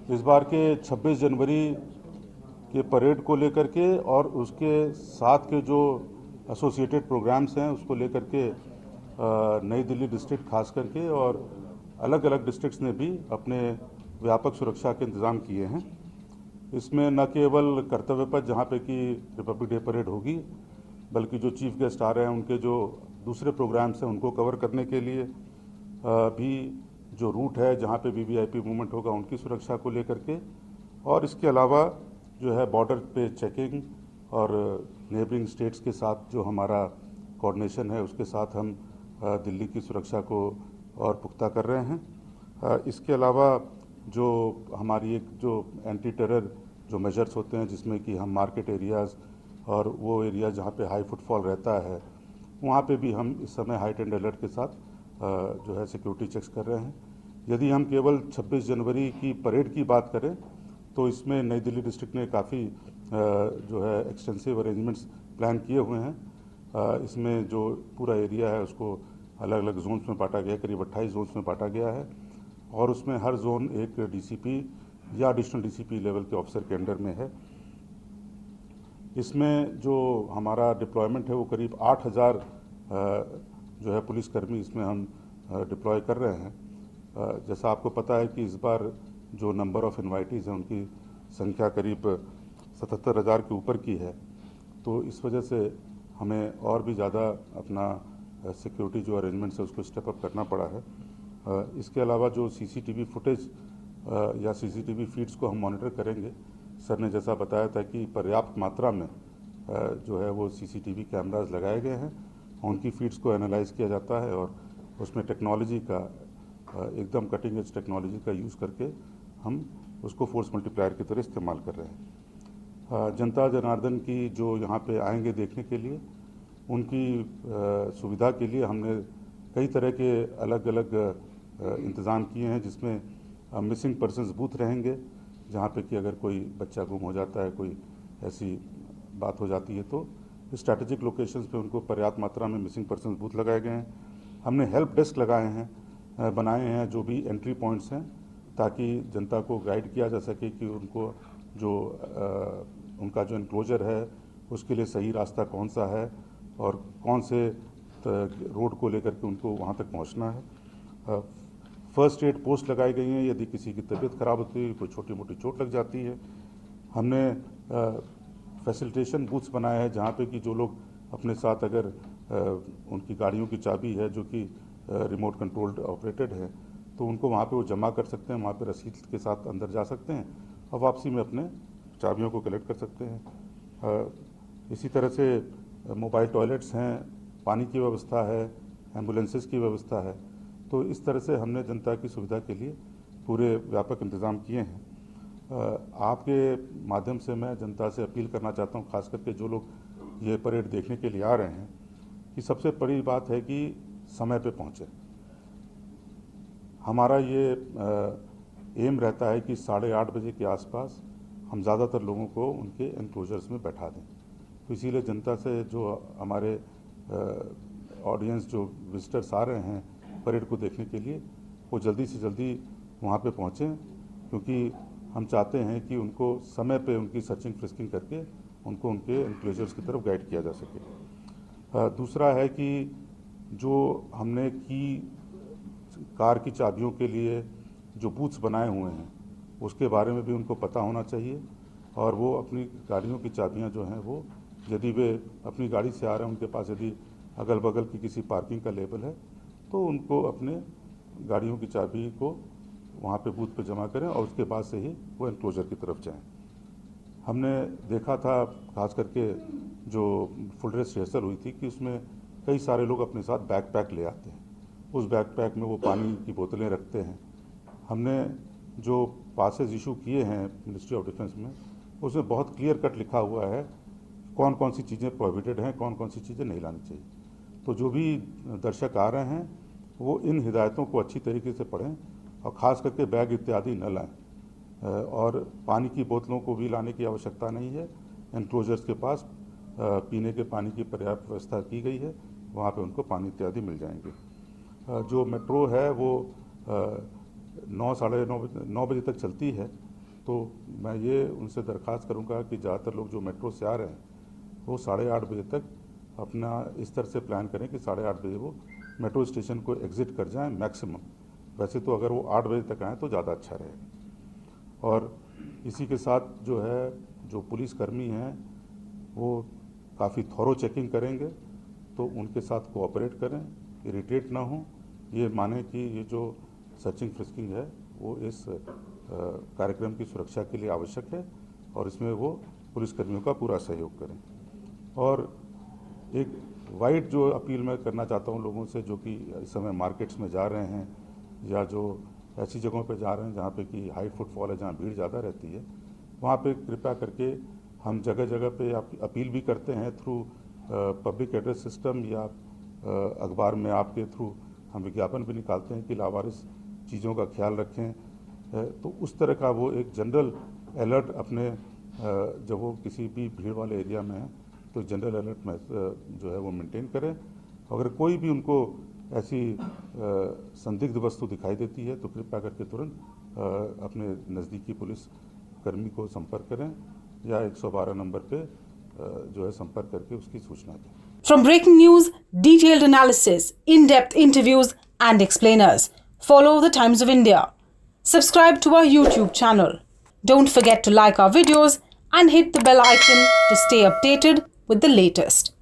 इस बार के 26 जनवरी के परेड को लेकर के और उसके साथ के जो एसोसिएटेड प्रोग्राम्स हैं उसको लेकर के नई दिल्ली डिस्ट्रिक्ट खास करके और अलग अलग डिस्ट्रिक्ट्स ने भी अपने व्यापक सुरक्षा के इंतज़ाम किए हैं। इसमें न केवल कर्तव्य पथ जहाँ पे कि रिपब्लिक डे परेड होगी, बल्कि जो चीफ गेस्ट आ रहे हैं उनके जो दूसरे प्रोग्राम्स हैं उनको कवर करने के लिए भी जो रूट है जहाँ पे वीवीआईपी मूवमेंट होगा उनकी सुरक्षा को लेकर के, और इसके अलावा जो है बॉर्डर पे चेकिंग और नेबरिंग स्टेट्स के साथ जो हमारा कोऑर्डिनेशन है उसके साथ हम दिल्ली की सुरक्षा को और पुख्ता कर रहे हैं। इसके अलावा जो हमारी एक जो एंटी टेरर जो मेजर्स होते हैं जिसमें कि हम मार्केट एरियाज़ और वो एरिया जहाँ पे हाई फुटफॉल रहता है वहाँ पे भी हम इस समय हाइट एंड अलर्ट के साथ जो है सिक्योरिटी चेक्स कर रहे हैं। यदि हम केवल 26 जनवरी की परेड की बात करें तो इसमें नई दिल्ली डिस्ट्रिक्ट ने काफ़ी जो है एक्सटेंसिव अरेंजमेंट्स प्लान किए हुए हैं। इसमें जो पूरा एरिया है उसको अलग अलग जोन्स में बांटा गया है, करीब 28 जोन्स में बांटा गया है और उसमें हर जोन एक डीसीपी या एडिशनल डीसीपी लेवल के ऑफिसर के अंडर में है। इसमें जो हमारा डिप्लॉयमेंट है वो करीब 8,000 जो है पुलिसकर्मी इसमें हम डिप्लॉय कर रहे हैं। जैसा आपको पता है कि इस बार जो नंबर ऑफ़ इन्वाइटीज़ हैं उनकी संख्या करीब 77,000 के ऊपर की है, तो इस वजह से हमें और भी ज़्यादा अपना सिक्योरिटी जो अरेंजमेंट्स है उसको स्टेप अप करना पड़ा है। इसके अलावा जो सीसीटीवी फुटेज या सीसीटीवी फीड्स को हम मॉनिटर करेंगे। सर ने जैसा बताया था कि पर्याप्त मात्रा में जो है वो सीसीटीवी कैमरास लगाए गए हैं, उनकी फीड्स को एनालाइज किया जाता है और उसमें टेक्नोलॉजी का एकदम कटिंग एज टेक्नोलॉजी का यूज़ करके हम उसको फोर्स मल्टीप्लायर की तरह इस्तेमाल कर रहे हैं। जनता जनार्दन की जो यहाँ पे आएंगे देखने के लिए उनकी सुविधा के लिए हमने कई तरह के अलग अलग इंतज़ाम किए हैं, जिसमें मिसिंग पर्सन्स बूथ रहेंगे जहाँ पे कि अगर कोई बच्चा गुम हो जाता है, कोई ऐसी बात हो जाती है तो स्ट्रैटेजिक लोकेशंस पे उनको पर्याप्त मात्रा में मिसिंग पर्सन्स बूथ लगाए गए हैं। हमने हेल्प डेस्क लगाए हैं, बनाए हैं जो भी एंट्री पॉइंट्स हैं, ताकि जनता को गाइड किया जा सके कि उनको जो उनका जो इनक्लोजर है उसके लिए सही रास्ता कौन सा है और कौन से रोड को लेकर के उनको वहाँ तक पहुँचना है। फर्स्ट एड पोस्ट लगाई गई हैं, यदि किसी की तबीयत ख़राब होती है, कोई छोटी मोटी चोट लग जाती है। हमने फैसिलिटेशन बूथ्स बनाए हैं जहाँ पे कि जो लोग अपने साथ अगर उनकी गाड़ियों की चाबी है जो कि रिमोट कंट्रोल्ड ऑपरेटेड है तो उनको वहाँ पे वो जमा कर सकते हैं, वहाँ पे रसीद के साथ अंदर जा सकते हैं और वापसी में अपने चाबियों को कलेक्ट कर सकते हैं। इसी तरह से मोबाइल टॉयलेट्स हैं, पानी की व्यवस्था है, एम्बुलेंसेस की व्यवस्था है। तो इस तरह से हमने जनता की सुविधा के लिए पूरे व्यापक इंतज़ाम किए हैं। आपके माध्यम से मैं जनता से अपील करना चाहता हूँ, खास करके जो लोग ये परेड देखने के लिए आ रहे हैं, कि सबसे बड़ी बात है कि समय पे पहुँचें। हमारा ये एम रहता है कि 8:30 बजे के आसपास हम ज़्यादातर लोगों को उनके एनक्लोजर्स में बैठा दें। तो इसीलिए जनता से जो हमारे ऑडियंस जो विजिटर्स आ रहे हैं परेड को देखने के लिए, वो जल्दी से जल्दी वहाँ पे पहुँचें, क्योंकि हम चाहते हैं कि उनको समय पे उनकी सर्चिंग फ्रिस्किंग करके उनको उनके एनक्लोजर्स की तरफ गाइड किया जा सके। दूसरा है कि जो हमने कार की चाबियों के लिए जो बूथ्स बनाए हुए हैं उसके बारे में भी उनको पता होना चाहिए और वो अपनी गाड़ियों की चाबियां जो हैं वो, यदि वे अपनी गाड़ी से आ रहे हैं, उनके पास यदि अगल बगल की किसी पार्किंग का लेबल है तो उनको अपने गाड़ियों की चाबी को वहाँ पे बूथ पे जमा करें और उसके बाद से ही वो एनक्लोजर की तरफ जाएं। हमने देखा था खास करके जो फुल ड्रेस रिहर्सल हुई थी कि उसमें कई सारे लोग अपने साथ बैकपैक ले आते हैं, उस बैकपैक में वो पानी की बोतलें रखते हैं। हमने जो पासेज इशू किए हैं मिनिस्ट्री ऑफ डिफेंस में, उसमें बहुत क्लियर कट लिखा हुआ है कौन कौन सी चीज़ें प्रोहिबिटेड हैं, कौन कौन सी चीज़ें नहीं लानी चाहिए। तो जो भी दर्शक आ रहे हैं वो इन हिदायतों को अच्छी तरीके से पढ़ें और ख़ास करके बैग इत्यादि न लाएं और पानी की बोतलों को भी लाने की आवश्यकता नहीं है। एनक्लोजर्स के पास पीने के पानी की पर्याप्त व्यवस्था की गई है, वहाँ पे उनको पानी इत्यादि मिल जाएंगे। जो मेट्रो है वो 9 साढ़े 9 बजे तक चलती है तो मैं ये उनसे दरख्वास्त करूंगा कि ज़्यादातर लोग जो मेट्रो से आ रहे हैं वो 8:30 बजे तक अपना इस तरह से प्लान करें कि 8:30 बजे वो मेट्रो स्टेशन को एग्ज़िट कर जाएं मैक्सिमम। वैसे तो अगर वो 8 बजे तक आएँ तो ज़्यादा अच्छा रहेगा। और इसी के साथ जो है जो पुलिसकर्मी हैं वो काफ़ी थॉरो चेकिंग करेंगे, तो उनके साथ कोऑपरेट करें, इरिटेट ना हो, ये माने कि ये जो सर्चिंग फ्रिस्किंग है वो इस कार्यक्रम की सुरक्षा के लिए आवश्यक है और इसमें वो पुलिसकर्मियों का पूरा सहयोग करें। और एक वाइड जो अपील मैं करना चाहता हूँ लोगों से जो कि इस समय मार्केट्स में जा रहे हैं या जो ऐसी जगहों पे जा रहे हैं जहाँ पे कि हाई फुटफॉल है, जहाँ भीड़ ज़्यादा रहती है, वहाँ पे कृपया करके हम जगह जगह पे अपील भी करते हैं थ्रू पब्लिक एड्रेस सिस्टम या अखबार में आपके थ्रू हम विज्ञापन भी निकालते हैं कि लावारिस चीज़ों का ख्याल रखें। तो उस तरह का वो एक जनरल अलर्ट अपने जब वो किसी भी भीड़ वाले एरिया में है तो जनरल अलर्ट में जो है वो मेंटेन करें। अगर कोई भी उनको ऐसी संदिग्ध वस्तु दिखाई देती है तो कृपया करके तुरंत अपने नज़दीकी पुलिस कर्मी को संपर्क करें या 112 नंबर पे जो है संपर्क करके उसकी सूचना दें। From breaking news, detailed analysis, in-depth interviews and explainers, follow the Times of India. Subscribe to our YouTube channel. Don't forget to like our videos and hit the bell icon to stay updated with the latest.